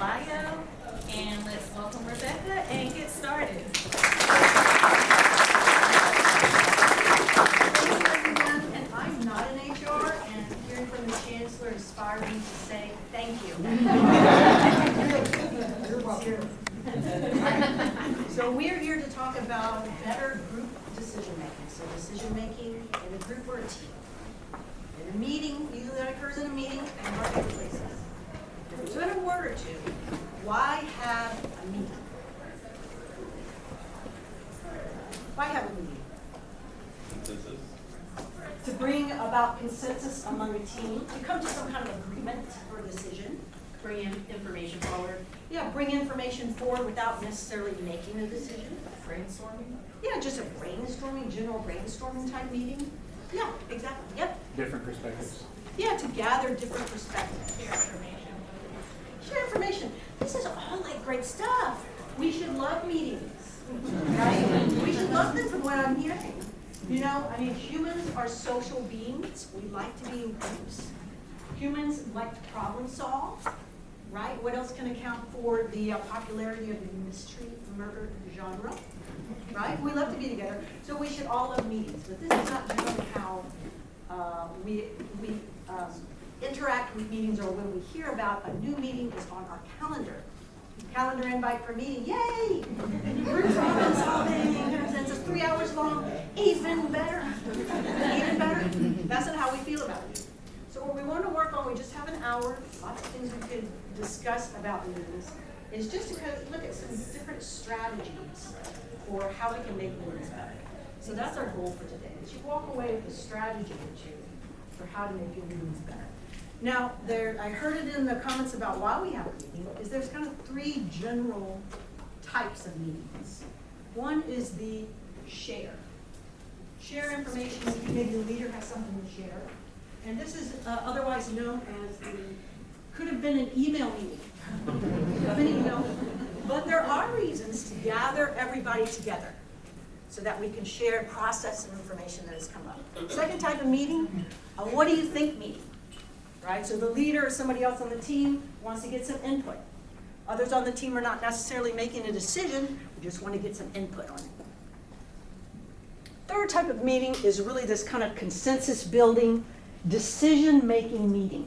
bio, and let's welcome Rebecca and get started. Thank you, everyone, and I'm not in HR, and hearing from the Chancellor inspired me to say thank you. You're welcome. So we're here to talk about better group decision making. So decision making in a group or a team. In a meeting, usually that occurs in a meeting and marketplaces. So in a word or two, why have a meeting? Why have a meeting? Consensus. To bring about consensus among a team, to come to some kind of agreement or decision. Bring in information forward, Yeah, bring information forward without necessarily making a decision. brainstorming. Yeah, just a brainstorming, general brainstorming type meeting. Yeah, exactly, yep. Different perspectives. Yeah, to gather different perspectives. Share information. Share information. This is all like great stuff. We should love meetings, right? We should love them from what I'm hearing. You know, I mean, humans are social beings. We like to be in groups. Humans like to problem solve, right? What else can account for the popularity of the mystery murder genre, right? We love to be together, so we should all love meetings. But this is not generally how we interact with meetings, or when we hear about a new meeting is on our calendar. Calendar invite for meeting, yay! Group problem solving, and it's 3 hours long, even better. Even better. That's not how we feel about it. So what we want to work on, we just have an hour, lots of things we could discuss about meetings, is just to kind of look at some different strategies for how we can make meetings better. So that's our goal for today, is you walk away with a strategy or two for how to make your meetings better. Now, I heard it in the comments about why we have a meeting, is there's kind of 3 general types of meetings. One is the share. Share information, maybe the leader has something to share. And this is otherwise known as could have been an email meeting. But there are reasons to gather everybody together so that we can share and process some information that has come up. Second type of meeting, a what do you think meeting, right? So the leader or somebody else on the team wants to get some input. Others on the team are not necessarily making a decision, we just want to get some input on it. Third type of meeting is really this kind of consensus building, decision-making meeting.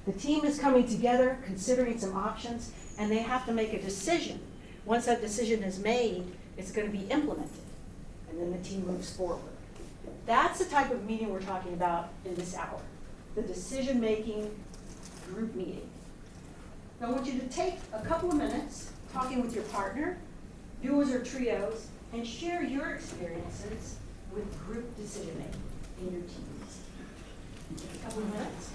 The team is coming together, considering some options, and they have to make a decision. Once that decision is made, it's going to be implemented, and then the team moves forward. That's the type of meeting we're talking about in this hour, the decision-making group meeting. Now I want you to take a couple of minutes talking with your partner, duos or trios, and share your experiences with group decision-making in your teams. A couple of minutes.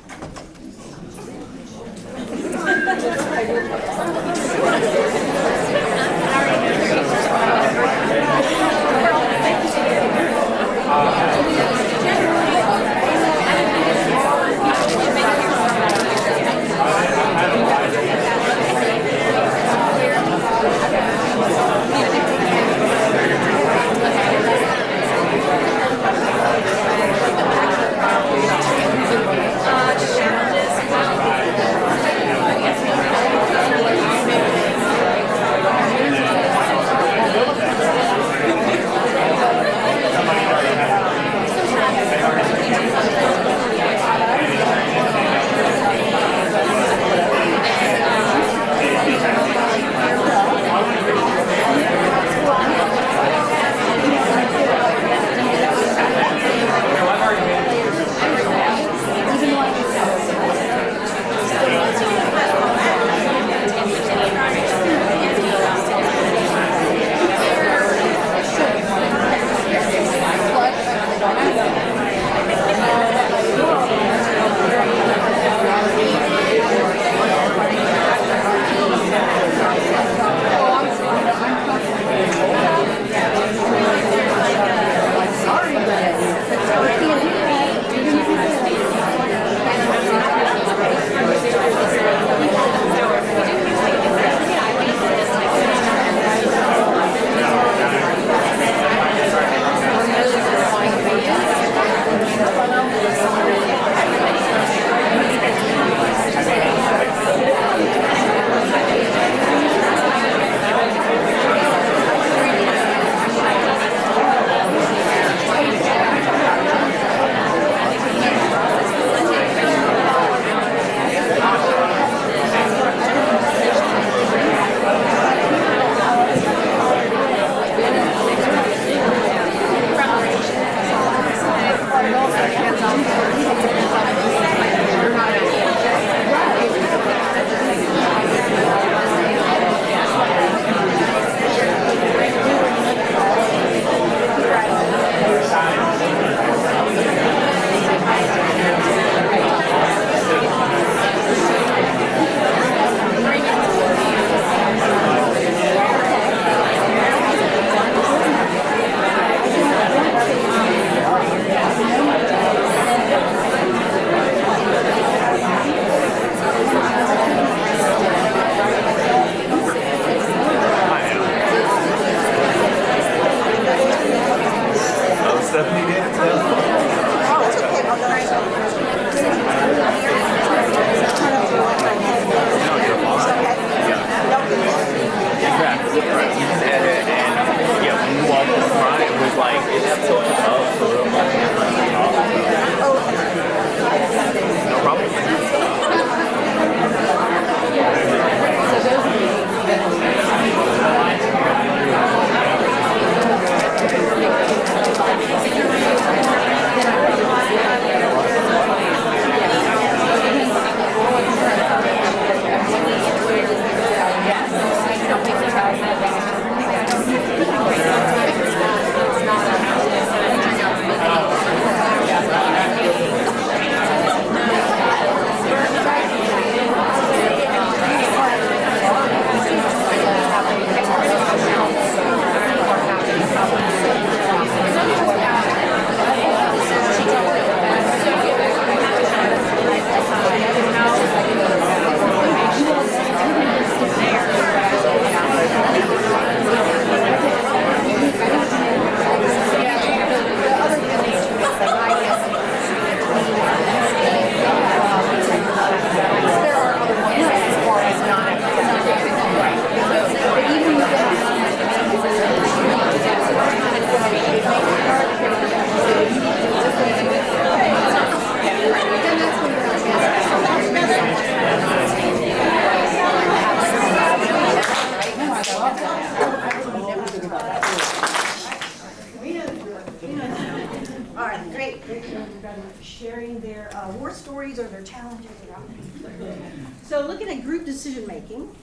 stories or their challenges around it. So looking at group decision making,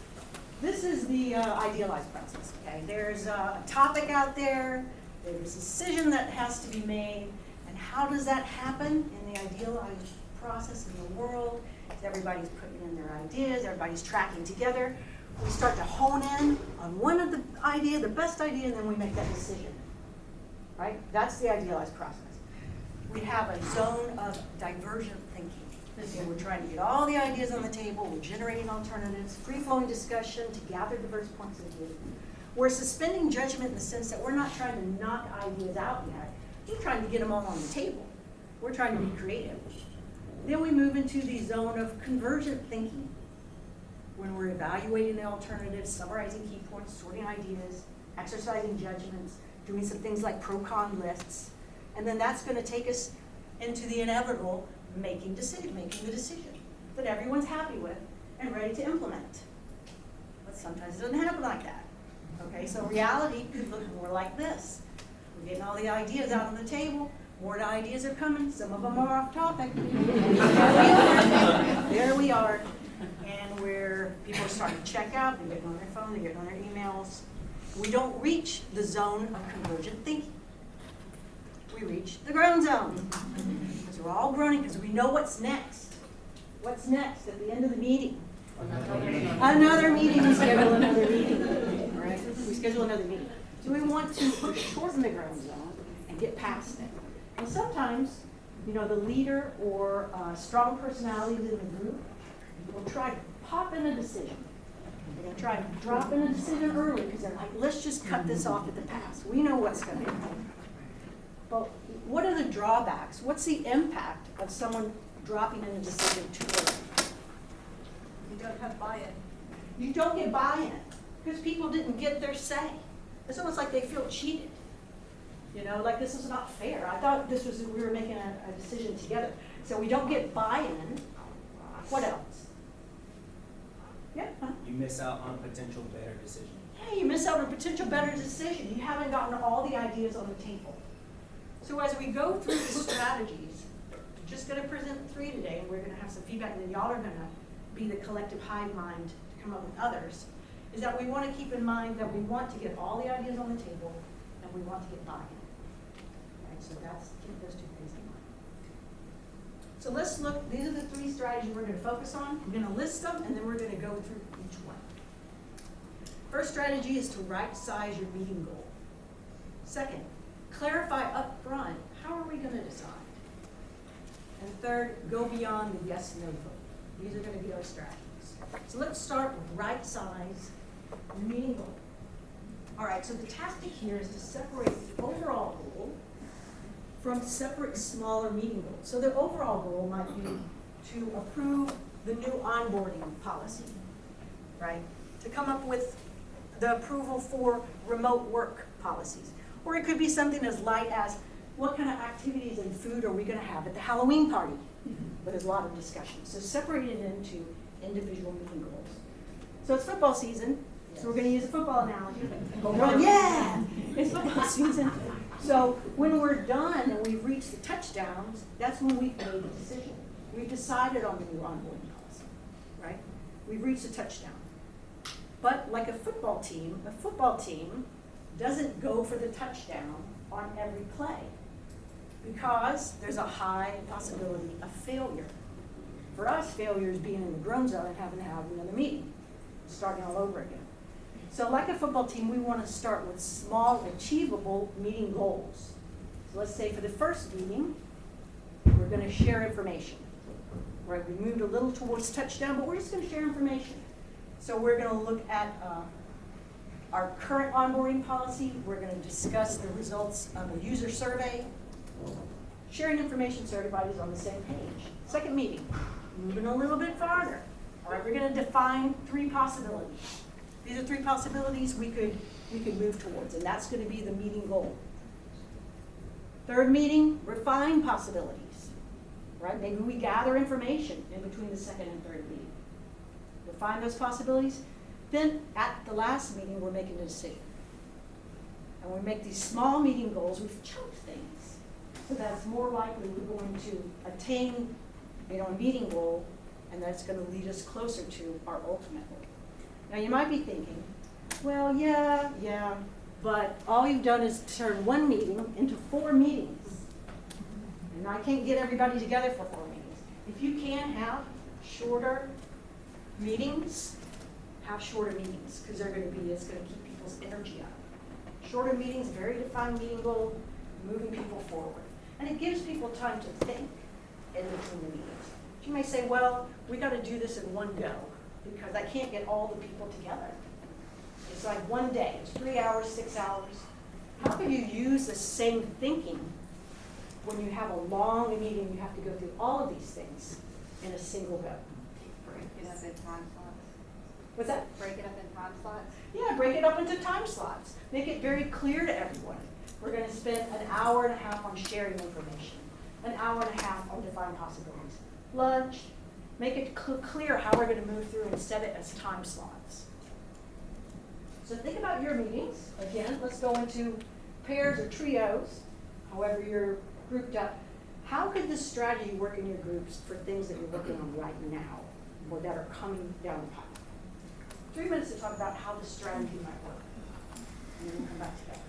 this is the idealized process, okay? There's a topic out there, there's a decision that has to be made, and how does that happen in the idealized process in the world? Is everybody's putting in their ideas, everybody's tracking together. We start to hone in on one of the idea, the best idea, and then we make that decision, right? That's the idealized process. We have a zone of divergent thinking. So we're trying to get all the ideas on the table, we're generating alternatives, free-flowing discussion to gather diverse points of view. We're suspending judgment in the sense that we're not trying to knock ideas out yet. We're trying to get them all on the table. We're trying to be creative. Then we move into the zone of convergent thinking, when we're evaluating the alternatives, summarizing key points, sorting ideas, exercising judgments, doing some things like pro-con lists. And then that's going to take us into the inevitable making the decision that everyone's happy with and ready to implement. But sometimes it doesn't happen like that. Okay, so reality could look more like this. We're getting all the ideas out on the table, more ideas are coming, some of them are off topic. There we are. And where people are starting to check out, they're getting on their phone, they're getting on their emails. We don't reach the zone of convergent thinking. We reach the groan zone. Because we're all groaning because we know what's next. What's next at the end of the meeting? Another meeting. We schedule another meeting. Right? We schedule another meeting. So we want to shorten the groan zone and get past it. And sometimes, you know, the leader or strong personalities in the group will try to pop in a decision. They're going to try to drop in a decision early because they're like, let's just cut this off at the pass. We know what's going to happen. But what are the drawbacks? What's the impact of someone dropping in a decision too early? You don't have buy-in. You don't get buy-in because people didn't get their say. It's almost like they feel cheated. You know, like this is not fair. I thought this was, we were making a decision together. So we don't get buy-in. What else? Yeah. Huh? You miss out on potential better decision. Yeah, you miss out on a potential better decision. You haven't gotten all the ideas on the table. So as we go through the strategies, I'm just going to present 3 today, and we're going to have some feedback, and then y'all are going to be the collective hive mind to come up with others, is that we want to keep in mind that we want to get all the ideas on the table, and we want to get buy-in. Right, so that's, keep those 2 things in mind. So let's look, these are the 3 strategies we're going to focus on. We're going to list them, and then we're going to go through each one. First strategy is to right-size your meeting goal. Second, clarify up front, how are we going to decide? And third, go beyond the yes, no vote. These are going to be our strategies. So let's start with right-size your meeting goal. All right, so the tactic here is to separate the overall goal from separate smaller meeting goals. So the overall goal might be to approve the new onboarding policy, right? To come up with the approval for remote work policies. Or it could be something as light as, what kind of activities and food are we going to have at the Halloween party? But there's a lot of discussion. So separate it into individual meeting goals. So it's football season, so we're going to use a football analogy. Yeah, it's football season. So when we're done and we've reached the touchdowns, that's when we've made the decision. We've decided on the new onboarding policy, right? We've reached a touchdown. But like a football team doesn't go for the touchdown on every play because there's a high possibility of failure. For us, failure is being in the groan zone and having to have another meeting, starting all over again. So like a football team, we want to start with small, achievable meeting goals. So let's say for the first meeting, we're going to share information. Right, we moved a little towards touchdown, but we're just going to share information. So we're going to look at our current onboarding policy. We're going to discuss the results of a user survey, sharing information so everybody's on the same page. Second meeting, moving a little bit farther. All right, we're going to define 3 possibilities. These are 3 possibilities we could move towards, and that's going to be the meeting goal. Third meeting, refine possibilities. Right? Maybe we gather information in between the second and third meeting. Refine those possibilities. Then at the last meeting, we're making a decision. And we make these small meeting goals. We've chunked things so that's more likely we're going to attain a meeting goal, and that's gonna lead us closer to our ultimate goal. Now, you might be thinking, well, yeah, but all you've done is turn one meeting into 4 meetings. And I can't get everybody together for 4 meetings. If you can have shorter meetings, have shorter meetings, because it's gonna keep people's energy up. Shorter meetings, very defined meeting goal, moving people forward. And it gives people time to think in between the meetings. You may say, well, we gotta do this in one go, because I can't get all the people together. It's like one day, it's 3 hours, 6 hours. How can you use the same thinking when you have a long meeting, you have to go through all of these things in a single go? Break it up in time slots. What's that? Break it up in time slots. Yeah, break it up into time slots. Make it very clear to everyone. We're gonna spend an hour and a half on sharing information, an hour and a half on defining possibilities. Lunch, make it clear how we're gonna move through and set it as time slots. So think about your meetings. Again, let's go into pairs or trios, however you're grouped up. How could this strategy work in your groups for things that you're working on right now or that are coming down the pipe? 3 minutes to talk about how the strategy might work. And then we'll come back to that.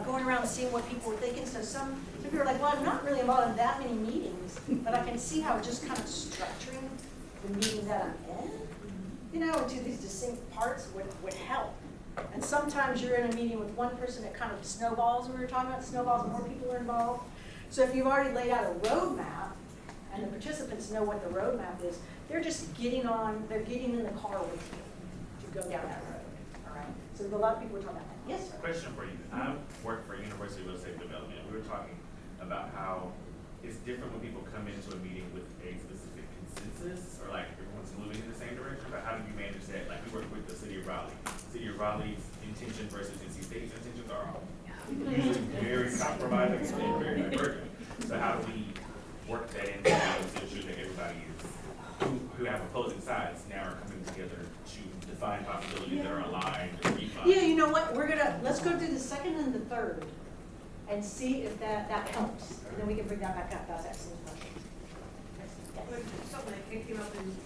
going around and seeing what people were thinking. So some people are like, well, I'm not really involved in that many meetings, but I can see how just kind of structuring the meeting that I'm in, you know, into these distinct parts would help. And sometimes you're in a meeting with one person, it kind of snowballs. We were talking about snowballs, and more people are involved. So if you've already laid out a roadmap, and the participants know what the roadmap is, they're just getting in the car with you to go down that road, all right? So a lot of people are talking about that. Yes, sir? Question for you. I work for University of Real Estate Development. We were talking about how it's different when people come into a meeting with a specific consensus, or like everyone's moving in the same direction, but how do you manage that? Like we work with the City of Raleigh. City of Raleigh's intention versus NC State's intentions are usually very compromising and very divergent. So how do we work that in to ensure that everybody is, who have opposing sides now are coming together to define possibilities that are aligned and refine? Yeah, you know what, let's go through the second and the third and see if that helps. And then we can bring that back up. That's excellent question. But something that came up, and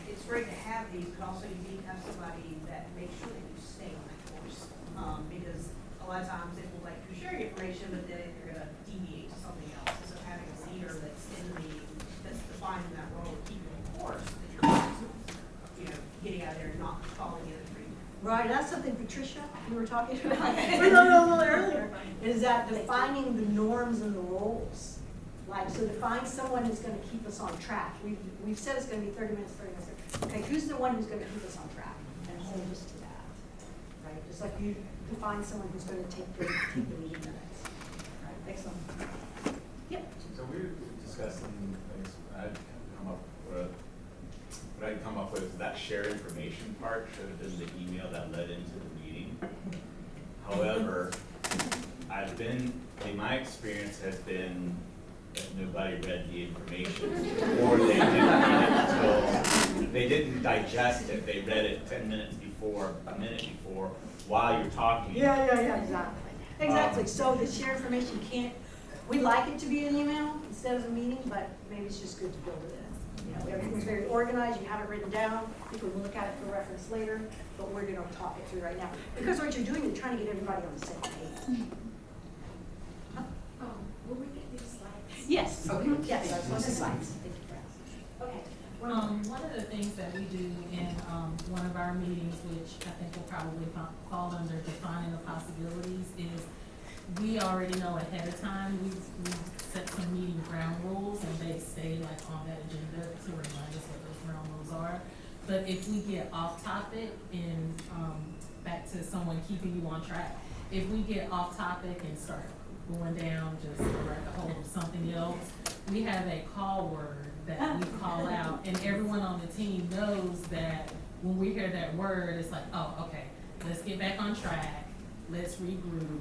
it's great to have these, but also you need to have somebody that makes sure that you stay on that course. Because a lot of times it will, like, you're sharing information, but then you're gonna deviate to something else. And so having a leader that's in the meeting, that's defining that role, keeping the course, that you're, you know, getting out there and not falling in a tree. Right, that's something, Patricia, you were talking about a little earlier, is that defining the norms and the roles. Like, so to find someone who's gonna keep us on track. We've said it's gonna be 30 minutes, 30 minutes. Okay, who's the one who's gonna keep us on track and hold us to that? Right, just like you to find someone who's gonna take the meeting minutes. Right, excellent. Yep. So we were discussing things, I'd come up with, what I'd come up with is that shared information part should have been the email that led into the meeting. However, my experience has been that nobody read the information, or they didn't read it until, they didn't digest it, they read it 10 minutes before, a minute before, while you're talking. Yeah, exactly. Exactly, so the shared information we like it to be an email instead of a meeting, but maybe it's just good to build it in. You know, everything's very organized, you have it written down, people will look at it for reference later, but we're gonna talk it through right now. Because what you're doing, you're trying to get everybody on the same page. Will we get these slides? Yes, Okay. yes, I was on the slides. Thank you for asking. Okay. One of the things that we do in, one of our meetings, which I think will probably fall under defining the possibilities, is we already know ahead of time, we've set some meeting ground rules, and they stay like on that agenda to remind us what those ground rules are. But if we get off topic and, back to someone keeping you on track, if we get off topic and start going down just a rabbit hole of something else, we have a call word that we call out, and everyone on the team knows that when we hear that word, it's like, oh, okay, let's get back on track, let's regroup.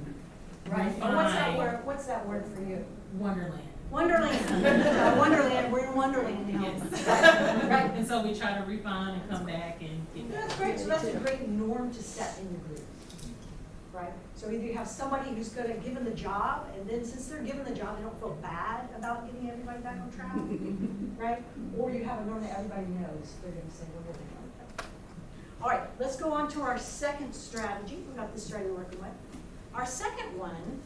Right, and what's that word for you? Wonderland. Wonderland. Wonderland, we're in Wonderland now. Yes. Right. And so we try to refine and come back and get back. That's great, so that's a great norm to set in the group, right? So either you have somebody who's gonna given the job, and then since they're given the job, they don't feel bad about getting everybody back on track, right? Or you have a norm that everybody knows, they're gonna say, we're gonna go. All right, let's go on to our second strategy. We've got this strategy we're working with. Our second one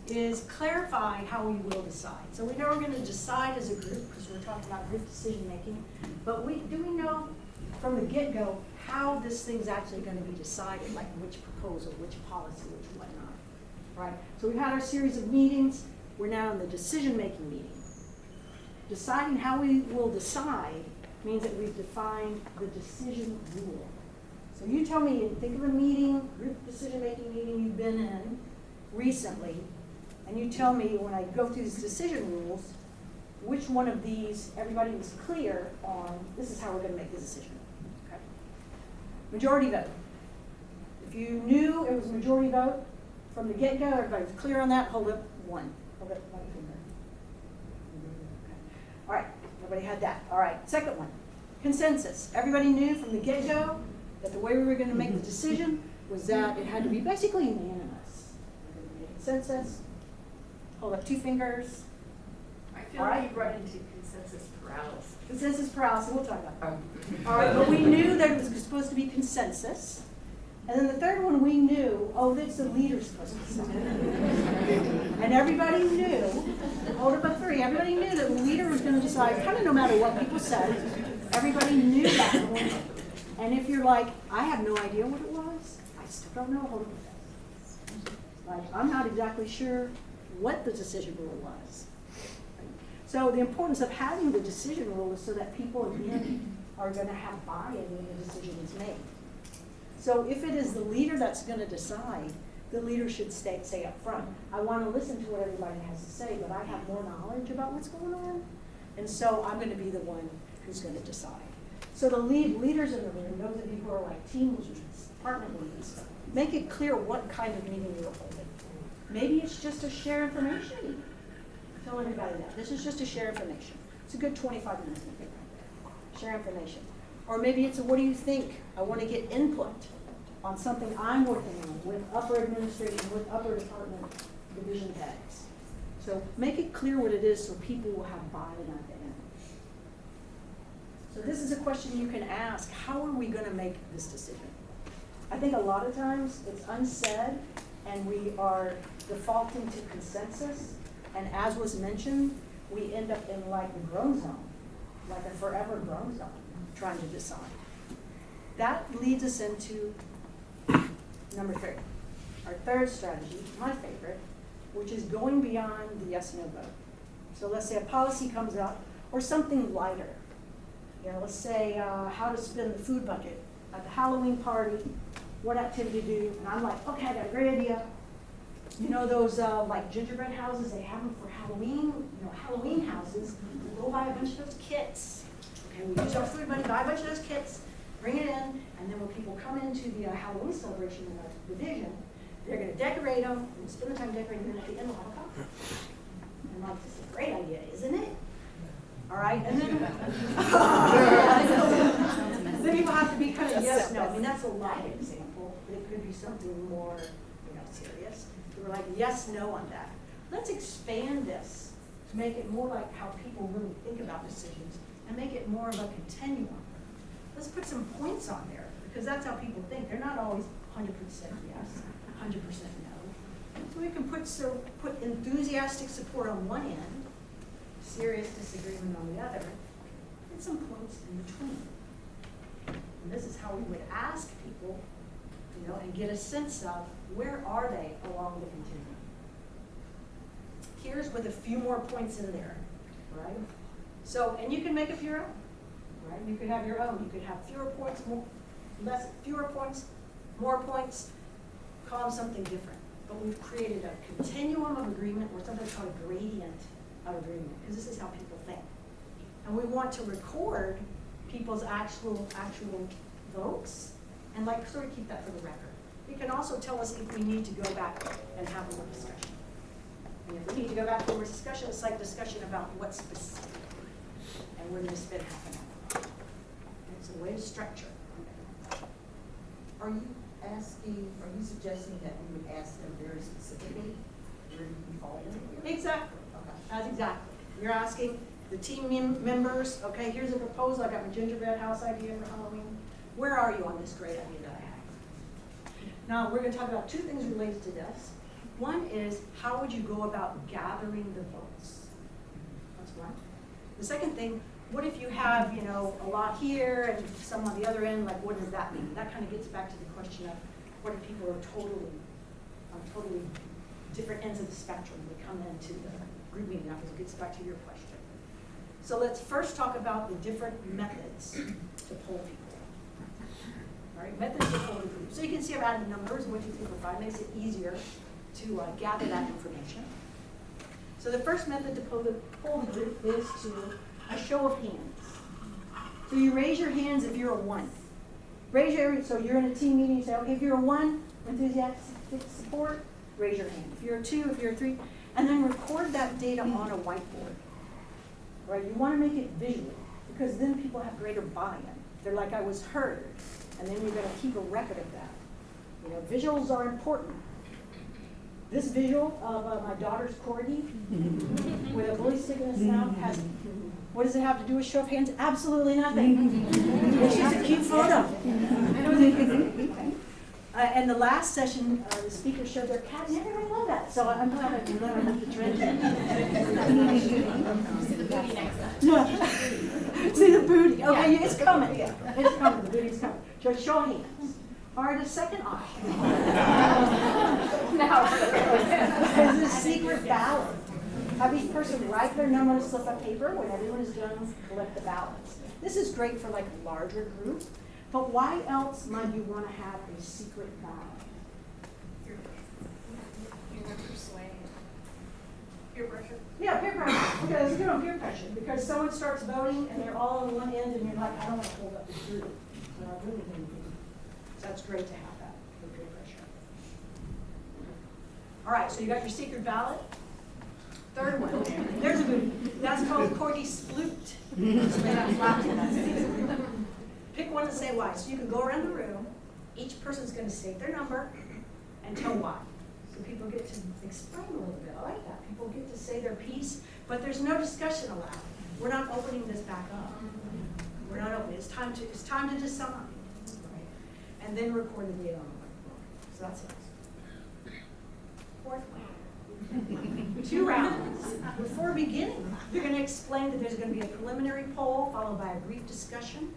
is clarify how we will decide. So we know we're gonna decide as a group, because we're talking about group decision-making, but do we know from the get-go how this thing's actually gonna be decided, like which proposal, which policy, which whatnot, right? So we've had our series of meetings, we're now in the decision-making meeting. Deciding how we will decide means that we've defined the decision rule. So you tell me, think of a meeting, group decision-making meeting you've been in recently, and you tell me when I go through these decision rules, which one of these everybody was clear on, this is how we're gonna make the decision, okay? Majority vote. If you knew it was a majority vote from the get-go, everybody was clear on that, hold up one. Hold up one finger. Okay. All right, everybody had that. All right, second one, consensus. Everybody knew from the get-go that the way we were gonna make the decision was that it had to be basically unanimous. We're gonna make consensus. Hold up two fingers. I feel All right. like you run into consensus paralysis. Consensus paralysis, we'll talk about that. All right, but we knew that it was supposed to be consensus. And then the third one, we knew, oh, that's the leader's supposed to decide. And everybody knew, hold up a three, everybody knew that the leader was gonna decide, kind of no matter what people said. Everybody knew that. And if you're like, I have no idea what it was, I still don't know, hold up a three. Like, I'm not exactly sure what the decision rule was. So the importance of having the decision rule is so that people, again, are gonna have buy-in when the decision is made. So if it is the leader that's gonna decide, the leader should say up front, I wanna listen to what everybody has to say, but I have more knowledge about what's going on, and so I'm gonna be the one who's gonna decide. So the leaders in the room, those of you who are like team leads, department leads, make it clear what kind of meeting you're holding. Maybe it's just a share information meeting. Tell everybody that. This is just a share information. It's a good 25 minutes meeting right there. Share information. Or maybe it's a, what do you think? I want to get input on something I'm working on with upper administration, with upper department division heads. So make it clear what it is so people will have buy-in at the end. So this is a question you can ask. How are we going to make this decision? I think a lot of times it's unsaid and we are defaulting to consensus. And as was mentioned, we end up in like the groan zone, like a forever groan zone, trying to decide. That leads us into number 3. Our third strategy, my favorite, which is going beyond the yes/no vote. So let's say a policy comes up or something lighter. You know, let's say how to spend the food budget at the Halloween party, what activity to do, and I'm like, okay, I got a great idea. You know those like gingerbread houses, they have them for Halloween, you know, Halloween houses. We'll go buy a bunch of those kits. Okay, we use our food money, buy a bunch of those kits, bring it in, and then when people come into the Halloween celebration in our division, they're gonna decorate them, and spend the time decorating them, and at the end we'll have a cocktail. And like, this is a great idea, isn't it? All right, and then, then people have to be kind of yes, no. I mean, that's a light example, but it could be something more, you know, serious. We're like, yes, no on that. Let's expand this to make it more like how people really think about decisions and make it more of a continuum. Let's put some points on there because that's how people think. They're not always 100% yes, 100% no. So we can put enthusiastic support on one end, serious disagreement on the other, and some points in between. And this is how we would ask people, you know, and get a sense of where are they along the continuum. Here's with a few more points in there, right? So, and you can make up your own, right? You could have your own. You could have fewer points, fewer points, more points, call them something different. But we've created a continuum of agreement or something called a gradient of agreement, because this is how people think. And we want to record people's actual votes and like sort of keep that for the record. It can also tell us if we need to go back and have more discussion. And if we need to go back to more discussion, it's like discussion about what specific. And we're going to spend half an hour. It's a way to structure. Are you suggesting that we would ask them very specifically where do you fall in? Exactly. Okay. That's exactly. You're asking the team members, okay, here's a proposal. I got my gingerbread house idea for Halloween. Where are you on this great idea that I have? Now, we're going to talk about 2 things related to this. One is, how would you go about gathering the votes? That's one. The second thing, what if you have, you know, a lot here and some on the other end, like what does that mean? That kind of gets back to the question of what if people are totally different ends of the spectrum. They come into the group meeting, that gets back to your question. So let's first talk about the different methods to poll people. All right, methods to poll the group. So you can see I've added numbers, 1, 2, 3, 4, 5, makes it easier to gather that information. So the first method to poll the group is to a show of hands. So you raise your hands if you're a 1. So you're in a team meeting, you say, okay, if you're a 1, enthusiastic support, raise your hand. If you're a 2, if you're a 3, and then record that data on a whiteboard. Right? You want to make it visual because then people have greater buy-in. They're like, I was heard, and then you're going to keep a record of that. You know, visuals are important. This visual of my daughter's corgi with a bully stick in his mouth has, what does it have to do with show of hands? Absolutely nothing. It's just a cute photo. And the last session, the speaker showed their cat, and everybody loved that, so I'm glad I can learn the trend. See the booty next time. Yeah. See the booty, okay, it's coming, it's coming, the booty's coming. So show of hands. All right, the second option. Now, is the secret ballot. Have each person write their number on a slip of paper. When everyone is done, collect the ballots. This is great for like a larger group, but why else might you want to have a secret ballot? Peer pressure. Yeah, peer pressure. Okay, let's get on peer pressure, because someone starts voting and they're all on one end and you're like, I don't want to hold up the group. So I really think so that's great to have that for peer pressure. All right, so you got your secret ballot. Third one, there's a booty. That's called Corgi Sploot. Pick one and say why. So you can go around the room. Each person's going to state their number and tell why. So people get to explain a little bit. I like that. People get to say their piece, but there's no discussion allowed. We're not opening this back up. We're not opening. It's time to decide. Right? And then record the date on the whiteboard. So that's it. Fourth one. 2 rounds. Before beginning, they're going to explain that there's going to be a preliminary poll followed by a brief discussion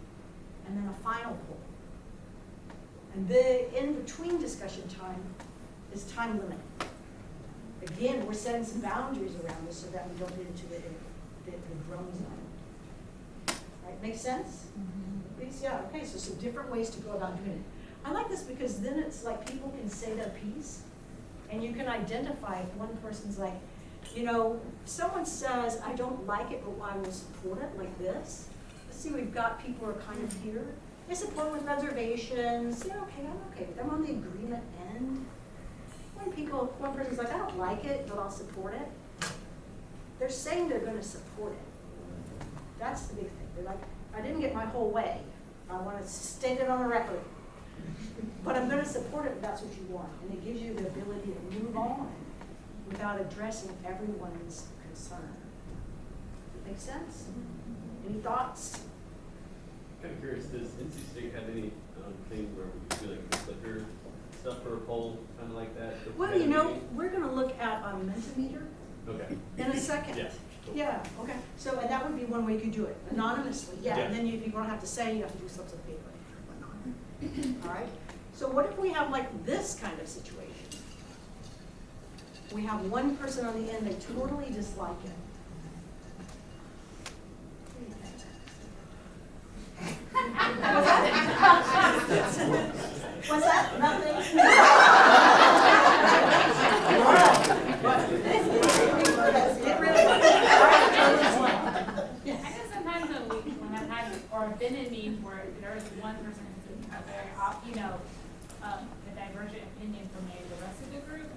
and then a final poll. And the in-between discussion time is time limited. Again, we're setting some boundaries around this so that we don't get into the drum zone. Right? Make sense? Please? Yeah, okay, so some different ways to go about doing it. I like this because then it's like people can say their piece. And you can identify if one person's like, you know, someone says, I don't like it, but I will support it like this. Let's see, we've got people who are kind of here. They support with reservations. Yeah, okay, I'm okay with them on the agreement end. One person's like, I don't like it, but I'll support it. They're saying they're going to support it. That's the big thing. They're like, I didn't get my whole way. I want to state it on the record. But I'm going to support it if that's what you want. And it gives you the ability to move on without addressing everyone's concern. Does that make sense? Any thoughts? Kind of curious, does NC State have any thing where we could do like the Flickr stuff for a poll, kind of like that? Well, you know, we're going to look at a Mentimeter Okay. in a second. Yeah. Cool. Yeah, okay. So and that would be one way you could do it, anonymously. Yeah, Yeah. and then you don't have to say, you have to do slips of paper and whatnot. All right? So what if we have like this kind of situation? We have one person on the end, they totally dislike it. What's that? Nothing? All right. Get rid of it. All right. I guess sometimes when I've had or been in meetings where there is one person who's a very, a divergent opinion from maybe the rest of the group,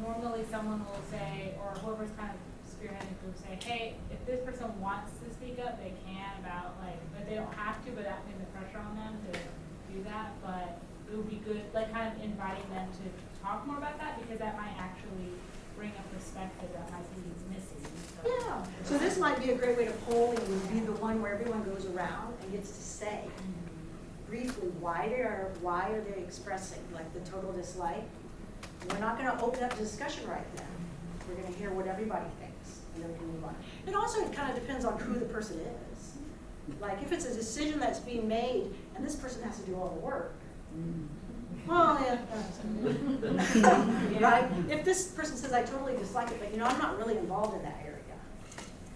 normally someone will say, or whoever's kind of spearheading the group say, hey, if this person wants to speak up, they can about like, but they don't have to, but that putting the pressure on them to do that. But it would be good, like kind of inviting them to talk more about that because that might actually bring a perspective that might be missing. So. Yeah, so this might be a great way to poll, and would be the one where everyone goes around and gets to say briefly why are they expressing like the total dislike. We're not going to open up the discussion right then. We're going to hear what everybody thinks, and then we can move on. And also, it kind of depends on who the person is. Like if it's a decision that's being made, and this person has to do all the work. Well, yeah. Right? If this person says, I totally dislike it, but you know, I'm not really involved in that area,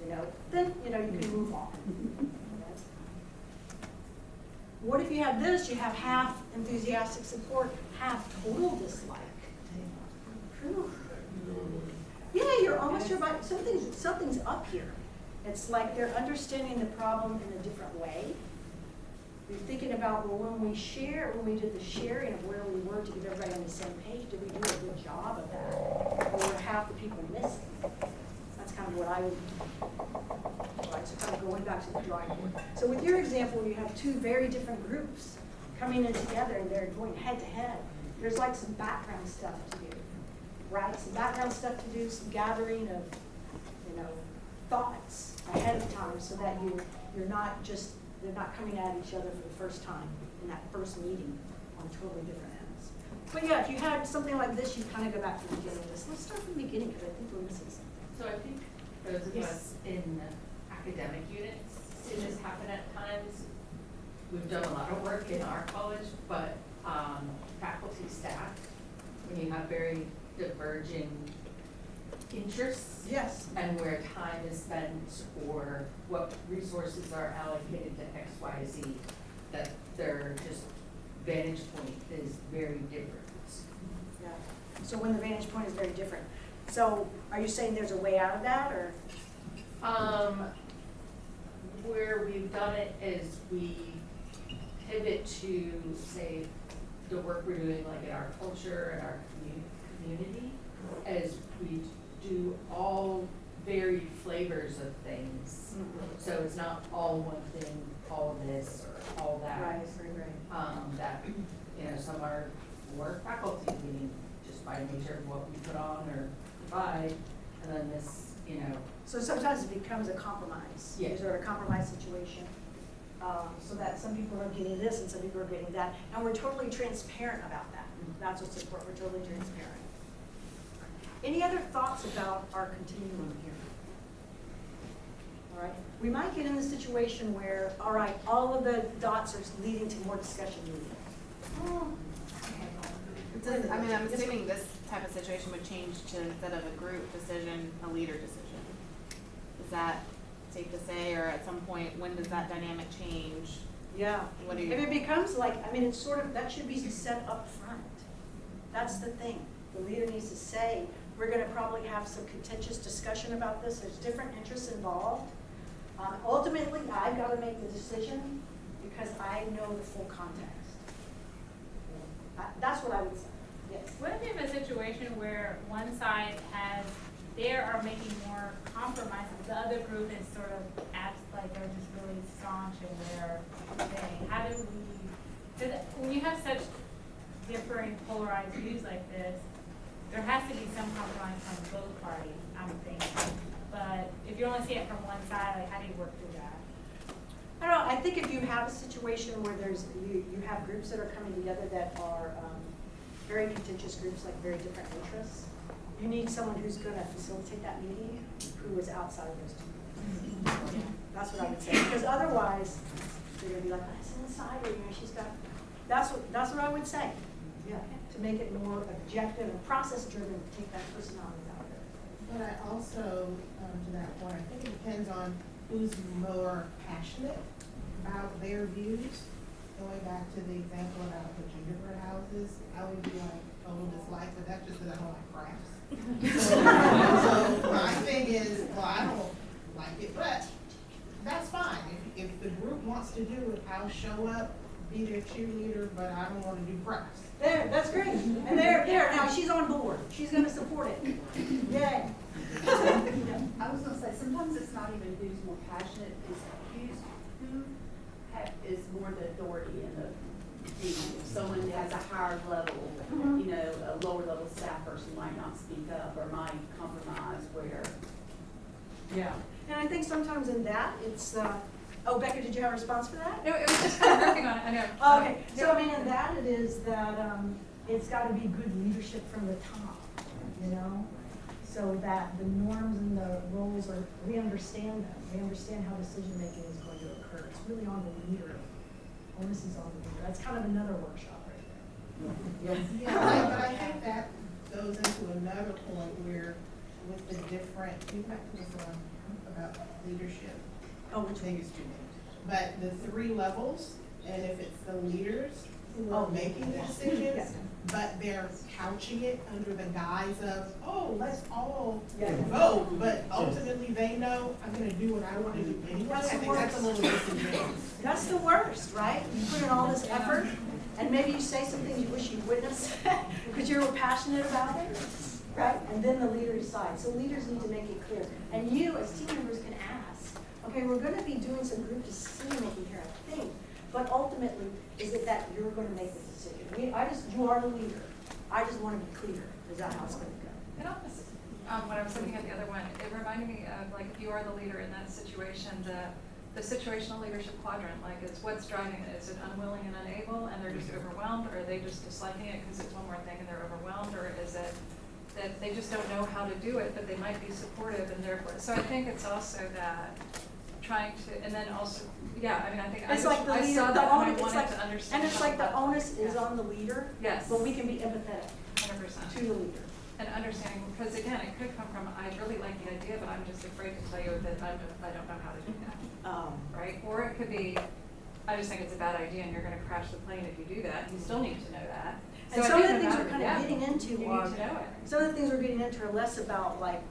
you know, then, you know, you can move on. What if you have this? You have half enthusiastic support, half total dislike. Whew. Yeah, you're right. Something's up here. It's like they're understanding the problem in a different way. You're thinking about, well, when we did the sharing of where we were to get everybody on the same page, did we do a good job of that? Or were half the people missing? That's kind of what I would do. Right, so kind of going back to the drawing board. So with your example, you have two very different groups coming in together and they're going head to head. There's like some background stuff to do, right? Some background stuff to do, some gathering of, you know, thoughts ahead of time so that they're not coming at each other for the first time in that first meeting on totally different ends. But yeah, if you had something like this, you kind of go back to the beginning of this. Let's start from the beginning, because I think we're missing something. So I think those of us in academic units see this happen at times. We've done a lot of work in our college, but faculty, staff, when you have very diverging interests. Yes. And where time is spent or what resources are allocated to X, Y, Z, that their just vantage point is very different. Yeah. So when the vantage point is very different. So are you saying there's a way out of that, or? Where we've done it is we pivot to, say, the work we're doing like in our culture and our community, as we do all varied flavors of things. So it's not all one thing, all this or all that. Right. That, you know, some are for faculty, meaning just by nature of what we put on or provide, and then this, you know. So sometimes it becomes a compromise. Yeah. Sort of a compromise situation. So that some people are getting this and some people are getting that. And we're totally transparent about that. That's what's important. We're totally transparent. Any other thoughts about our continuum here? All right. We might get in the situation where, all right, all of the dots are leading to more discussion meeting. I mean, I'm assuming this type of situation would change to, instead of a group decision, a leader decision. Is that safe to say, or at some point, when does that dynamic change? Yeah. What do you? If it becomes like, I mean, it's sort of, that should be set up front. That's the thing. The leader needs to say, we're gonna probably have some contentious discussion about this. There's different interests involved. Ultimately, I've gotta make the decision because I know the full context. That's what I would say, yes. What if you have a situation where one side they are making more compromises, the other group is sort of acts like they're just really staunch in their thing? How do we, because when you have such differing polarized views like this, there has to be some compromise from both parties, I'm thinking. But if you only see it from one side, like how do you work through that? I don't know, I think if you have a situation where you have groups that are coming together that are very contentious groups, like very different interests, you need someone who's gonna facilitate that meeting who is outside of those two groups. That's what I would say, because otherwise, they're gonna be like, it's on the side, or, you know, she's got, that's what I would say. Yeah, to make it more objective and process-driven, to take that personality out of it. But I also, to that point, I think it depends on who's more passionate about their views. Going back to the example about the gingerbread houses, I would be like, dislike, but that's just because I don't like crafts. So my thing is, well, I don't like it, but that's fine. If the group wants to do it, I'll show up, be their cheerleader, but I don't want to do crafts. There, that's great. And there, now she's on board. She's gonna support it. Yay. I was gonna say, sometimes it's not even who's more passionate, it's who is more the authority in the meeting. If someone has a higher level, you know, a lower level staff person might not speak up or might compromise where. Yeah. And I think sometimes in that, it's, oh, Becca, did you have a response for that? No, it was just kind of working on it, I know. Okay, so I mean, in that it is that it's got to be good leadership from the top, you know? So that the norms and the roles are, we understand them. We understand how decision-making is going to occur. It's really on the leader. Onus is on the leader. That's kind of another workshop right there. Yeah, but I think that goes into another point where with the different, you might this one about leadership. Oh, which thing is too many. But the 3 levels, and if it's the leaders who are making the decisions, but they're couching it under the guise of, oh, let's all vote, but ultimately they know I'm gonna do what I want to do anyway. I think that's a little disingenuous. That's the worst, right? You put in all this effort, and maybe you say some things you wish you wouldn't have said, because you were passionate about it, right? And then the leader decides. So leaders need to make it clear. And you, as team members, can ask, okay, we're gonna be doing some group decision-making here, I think, but ultimately, is it that you're gonna make the decision? You are the leader. I just wanna be clear. Is that how it's gonna go? It almost, when I was looking at the other one, it reminded me of, like, if you are the leader in that situation, that the situational leadership quadrant, like it's what's driving it. Is it unwilling and unable and they're just overwhelmed, or are they just disliking it because it's one more thing and they're overwhelmed, or is it that they just don't know how to do it, but they might be supportive and therefore, so I think it's also that trying to, and then also, yeah, I mean, I think It's like the I leader, saw the that and I onus, it's wanted like, to understand. and it's how like the that- onus is yeah. on the leader. Yes. But we can be empathetic 100%. to the leader. And understanding, because again, it could come from, I really like the idea, but I'm just afraid to tell you that I don't know how to do that. Right? Or it could be, I just think it's a bad idea and you're gonna crash the plane if you do that. You still need to know that. And So I some of think the no things we're matter- kind yeah, of getting into you are, need to know it. some of the things we're getting into are less about like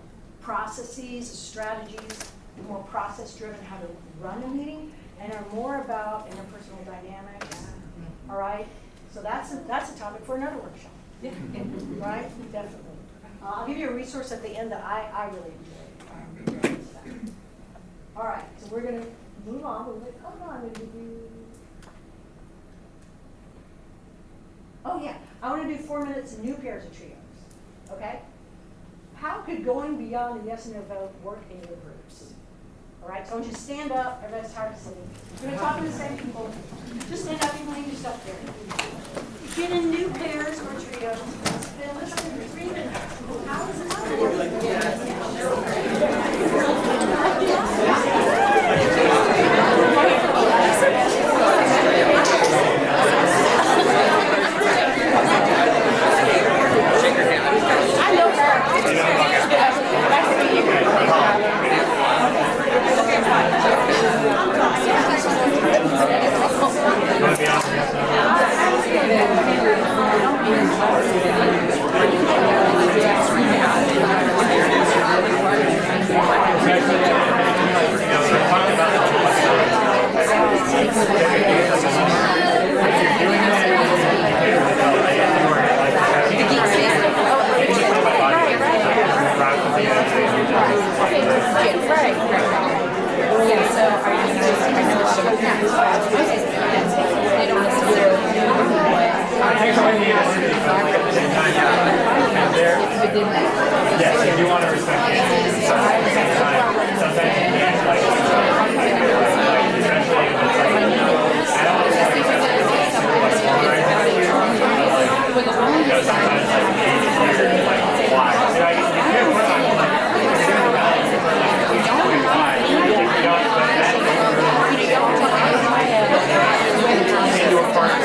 processes, strategies, more process driven, how to run a meeting, and are more about interpersonal dynamics. All right? So that's a topic for another workshop. Yeah. Right? Definitely. I'll give you a resource at the end that I really enjoyed. All right, so we're gonna move on. I'm gonna give you. Oh yeah, I want to do 4 minutes in new pairs of trios. Okay? How could going beyond a yes and no vote work in your groups? All right, so I want you to stand up. Everybody's tired of sitting. You're gonna talk to the same people. Just stand up and leave your stuff there. Get in new pairs or trios. Spend less than 3 minutes. How is it Yes, if you want to respect it. Sometimes you can't, like, especially if it's like, I don't want to say sometimes like, it's weird, like, why? So I guess you could put on, like, why? You don't, but that's into a part of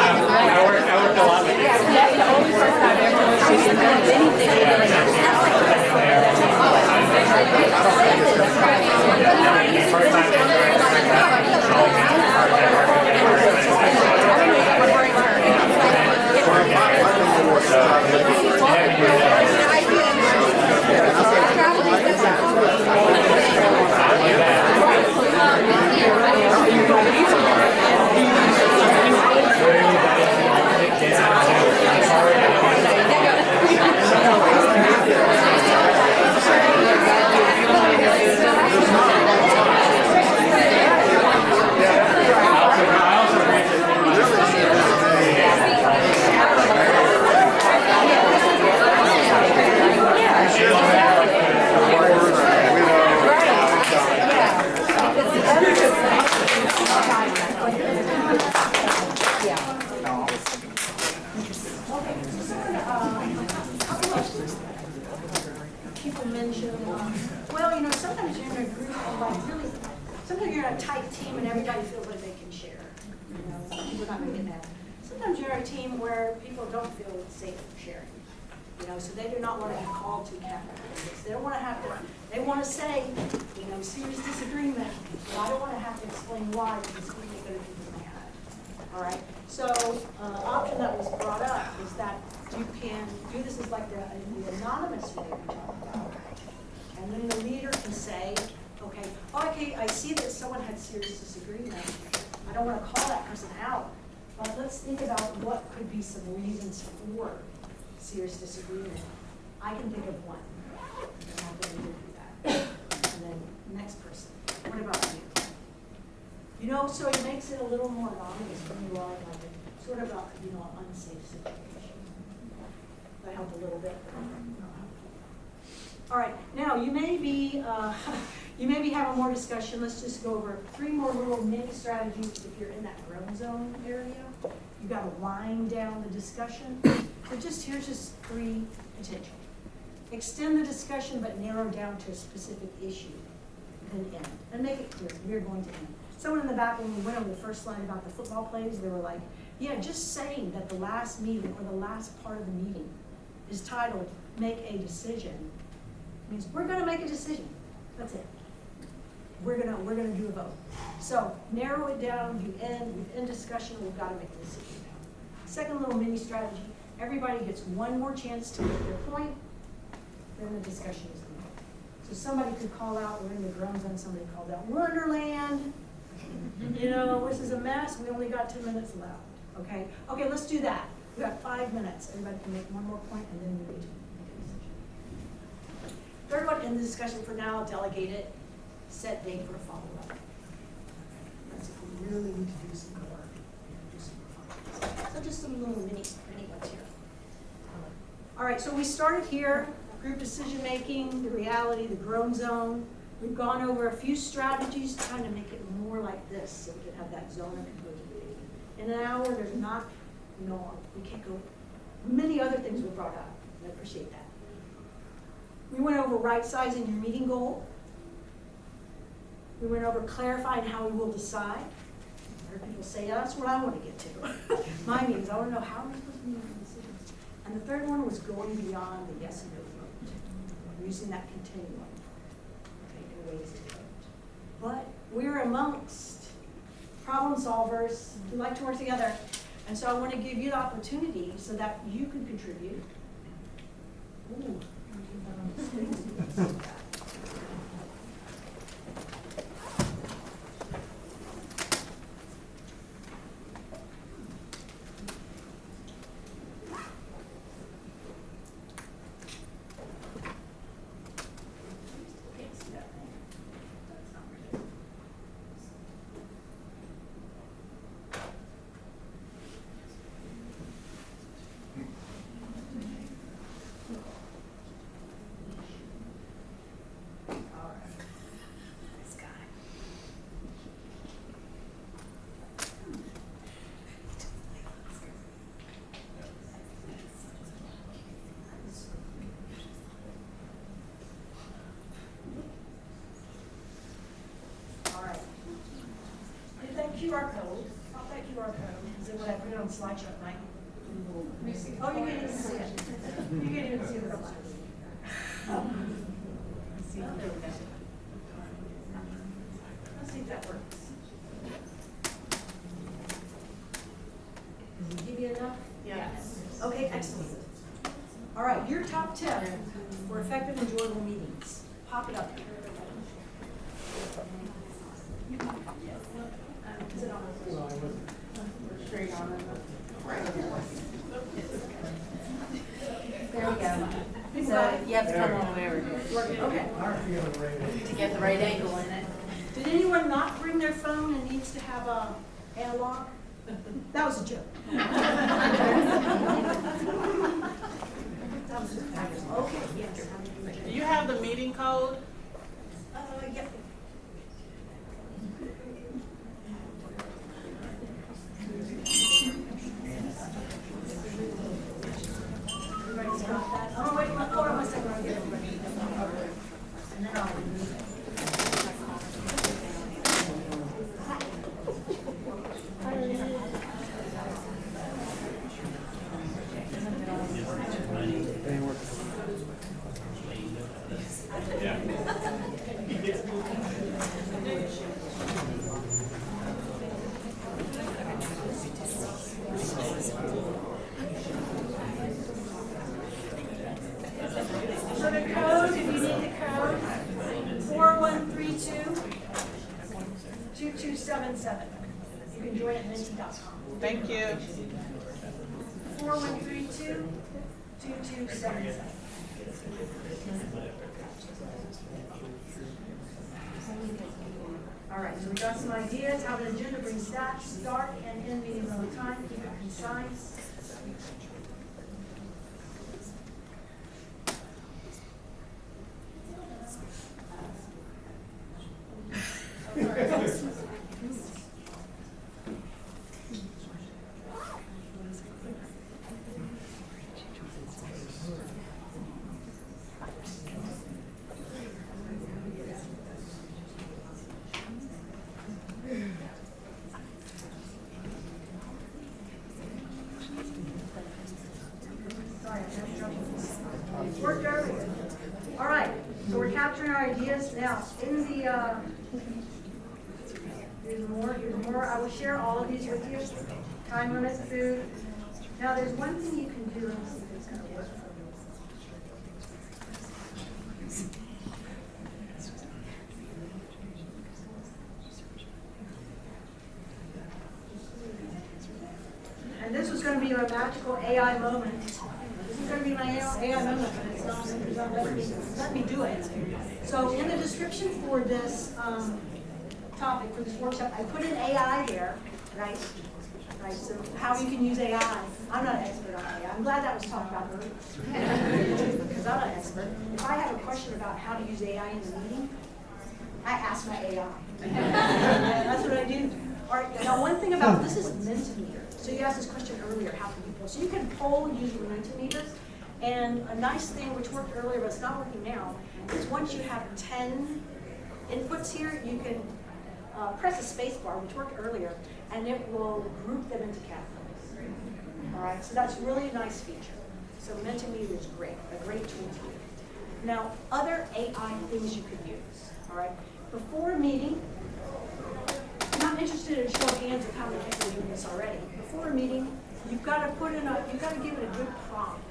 worked a lot with you. People mention, well, you know, sometimes you're in a group of like really, sometimes you're in a tight team and everybody feels like they can share. You know, some people not making that. Sometimes you're in a team where people don't feel safe sharing. You know, so they do not want to be called to account. They don't want to have to, they want to say, you know, serious disagreement, but I don't want to have to explain why because we make other people mad. All right? So, option that was brought up is that you can do this as like the anonymous way we talked about. And then the leader can say, okay, I see that someone had serious disagreement. I don't want to call that person out, but let's think about what could be some reasons for serious disagreement. I can think of one. I'm not going to do that. And then next person. What about you? You know, so it makes it a little more anonymous when you are like a, sort of a, you know, unsafe situation. That helped a little bit. All right, now you may be having more discussion. Let's just go over 3 more little mini strategies if you're in that grown zone area. You got to wind down the discussion. So here's just 3 potential. Extend the discussion, but narrow down to a specific issue. Then end, and make it clear we're going to end. Someone in the back, when we went over the first slide about the football plays, they were like, yeah, just saying that the last meeting or the last part of the meeting is titled "Make a Decision" means we're going to make a decision. That's it. We're gonna do a vote. So narrow it down. You end discussion. We've got to make a decision now. Second little mini strategy: everybody gets one more chance to make their point. Then the discussion is over. So somebody could call out. We're in the grown zone. Somebody called out Wonderland. You know, this is a mess. We only got 2 minutes left. Okay, let's do that. We got 5 minutes. Everybody can make one more point, and then we need to make a decision. Third one in the discussion for now, delegate it. Set date for a follow-up. That's if we really need to do some more. So just some little mini ones here. All right, so we started here, group decision making, the reality, the grown zone. We've gone over a few strategies trying to make it more like this so we can have that zone of composability. In an hour, there's not, you know, we can't go, many other things were brought up. I appreciate that. We went over right sizing your meeting goal. We went over clarifying how we will decide. I heard people say, yeah, that's what I want to get to. My meetings, I want to know how we're supposed to make decisions. And the third one was going beyond the yes and no vote. Using that continuum. Ways to vote. But we're amongst problem solvers who like to work together. And so I want to give you the opportunity so that you can contribute. Ooh, QR code, pop that QR code. Is it what I put it on slideshow at night? Oh, you can't even see it. You can't even see the slides. Oh, there we go. Let's see if that works. Does it give you enough? Yes. Okay, excellent. All right, your top 10 for effective, enjoyable meetings. Pop it up here. Is it on? Straight on it. There we go. So you have to come all the way over here Okay. to get the right angle in it. Did anyone not bring their phone and needs to have a analog? That was a joke. Okay, yes. Do you have the meeting code? Yep. Everybody's got that? Oh, wait, hold on one second, I'll get everybody. And then I'll remove it. So the code, if you need the code, 4132-2277. You can join at Minty.com. Thank you. 4132-2277. All right, so we got some ideas, how the agenda brings stats, start and end meetings on time, keep it concise. Sorry, I'm having trouble with this. Worked earlier. All right, so we're capturing our ideas now. In the, here's more. I will share all of these with you. Time limit, food. Now, there's one thing you can do. Let me see if it's going to work for you. And this was going to be a magical AI moment. This is going to be my AI moment, but it's not let me do it. So in the description for this topic, for this workshop, I put in AI there, right? Right, so how you can use AI. I'm not an expert on AI. I'm glad that was talked about earlier. Because I'm not an expert. If I have a question about how to use AI in the meeting, I ask my AI. That's what I do. All right, now one thing about this is Mentimeter. So you asked this question earlier, how can you poll? So you can poll using Mentimeter. And a nice thing, which worked earlier, but it's not working now, is once you have 10 inputs here, you can press the space bar, which worked earlier, and it will group them into categories. All right, so that's really a nice feature. So Mentimeter is great, a great tool to use. Now, other AI things you could use. All right, before a meeting, I'm not interested in show of hands of how many people are doing this already. Before a meeting, you've got to give it a good prompt.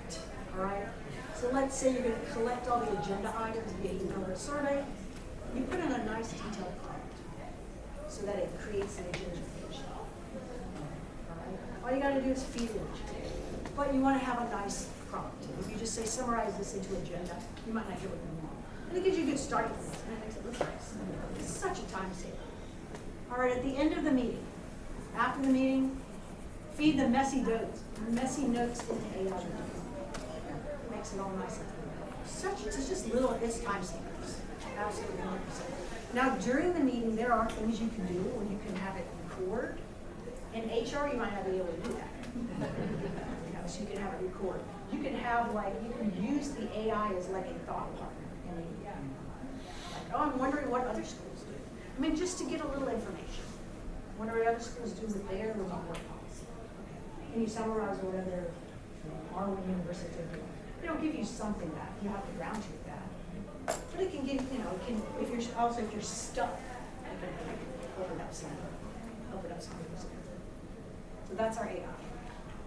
All right. So let's say you're going to collect all the agenda items via email or survey. You put in a nice detailed prompt so that it creates an agenda page. All right. All you got to do is feed it. But you want to have a nice prompt. If you just say summarize this into agenda, you might not get what you want. And it gives you a good starting point, and it makes it look nice. It's such a time saver. All right, at the end of the meeting, after the meeting, feed the messy notes into AI. Makes it all nice. It's just little, it's time savers. Absolutely 100%. Now, during the meeting, there are things you can do where you can have it record. In HR, you might not be able to do that. So you can have it record. You can have you can use the AI as like a thought partner. Oh, I'm wondering what other schools do. I mean, just to get a little information. What are other schools do with their remote work policy? Can you summarize what other Harvard University are doing? It'll give you something back. You have to ground truth that. But it can give, you know, it can, if you're stuck, it can open up some things. So that's our AI.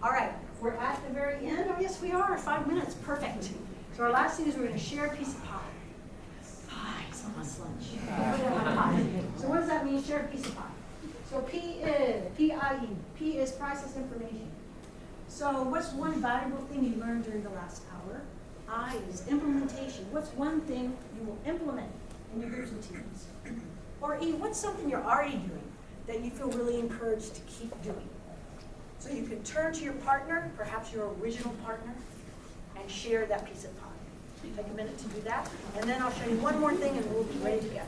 All right, we're at the very end. Oh, yes, we are. 5 minutes. Perfect. So our last thing is we're going to share a piece of pie. Pie, it's almost lunch. So what does that mean, share a piece of pie? So P-I-E. P is priceless information. So what's one valuable thing you learned during the last hour? I is implementation. What's one thing you will implement in your groups and teams? Or E, what's something you're already doing that you feel really encouraged to keep doing? So you can turn to your partner, perhaps your original partner, and share that piece of pie. Take a minute to do that, and then I'll show you one more thing and we'll be ready to go.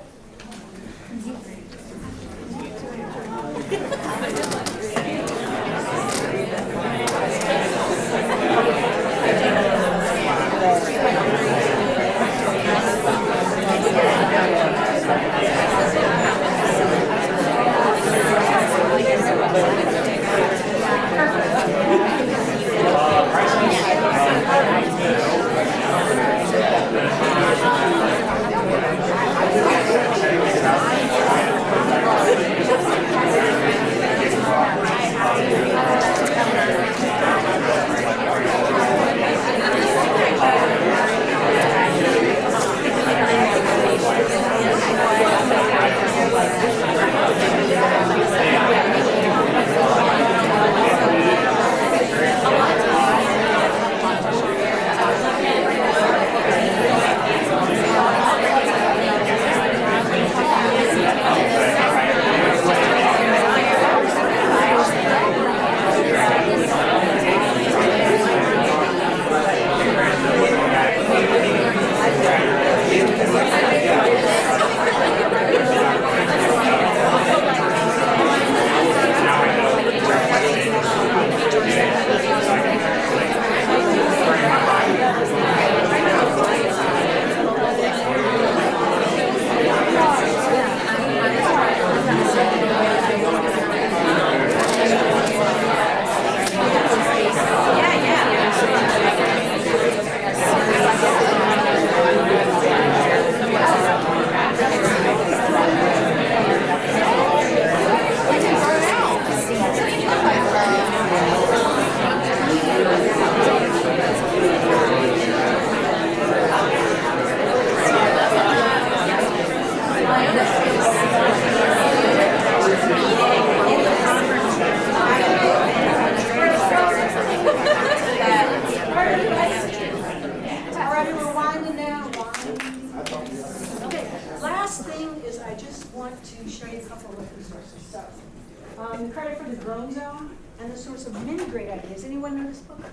Credit for the Drone Zone and the source of many great ideas. Anyone know this book?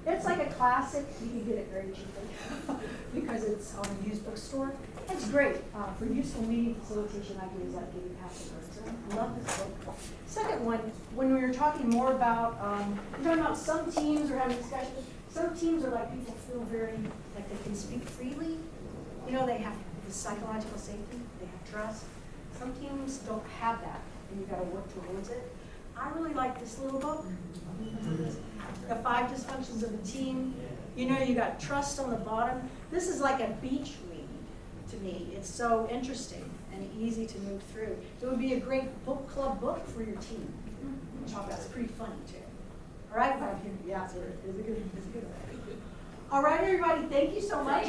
It's like a classic. You can get it very cheaply because it's on a used bookstore. It's great for useful meeting facilitation ideas like getting past the Drone Zone. I love this book. Second one, when we were talking more about, we're talking about some teams are having discussions. Some teams are like people feel very like they can speak freely. You know, they have the psychological safety. They have trust. Some teams don't have that, and you've got to work towards it. I really like this little book. The 5 dysfunctions of a team. You know, you got trust on the bottom. This is like a beach read to me. It's so interesting and easy to move through. It would be a great book club book for your team. That's pretty funny too. All right, yeah, it's a good one. All right, everybody, thank you so much.